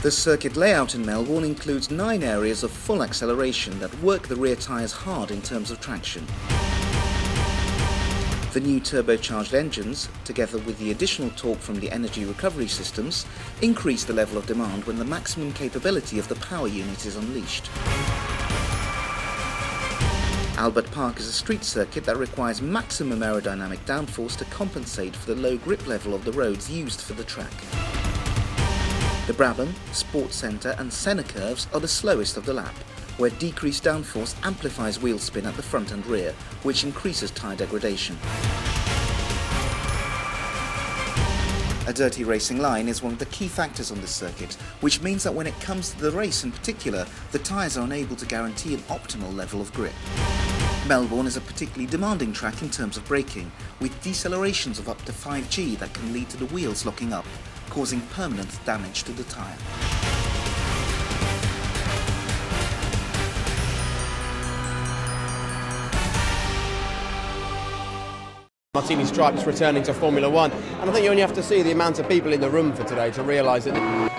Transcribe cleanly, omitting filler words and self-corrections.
The circuit layout in Melbourne includes 9 areas of full acceleration that work the rear tyres hard in terms of traction. The new turbocharged engines, together with the additional torque from the energy recovery systems, increase the level of demand when the maximum capability of the power unit is unleashed. Albert Park is a street circuit that requires maximum aerodynamic downforce to compensate for the low grip level of the roads used for the track. The Brabham, Sports Centre and Senna curves are the slowest of the lap, where decreased downforce amplifies wheel spin at the front and rear, which increases tyre degradation. A dirty racing line is one of the key factors on this circuit, which means that when it comes to the race in particular, the tyres are unable to guarantee an optimal level of grip. Melbourne is a particularly demanding track in terms of braking, with decelerations of up to 5G that can lead to the wheels locking up, causing permanent damage to the tyre. Martini Stripes returning to Formula One, and I think you only have to see the amount of people in the room for today to realise that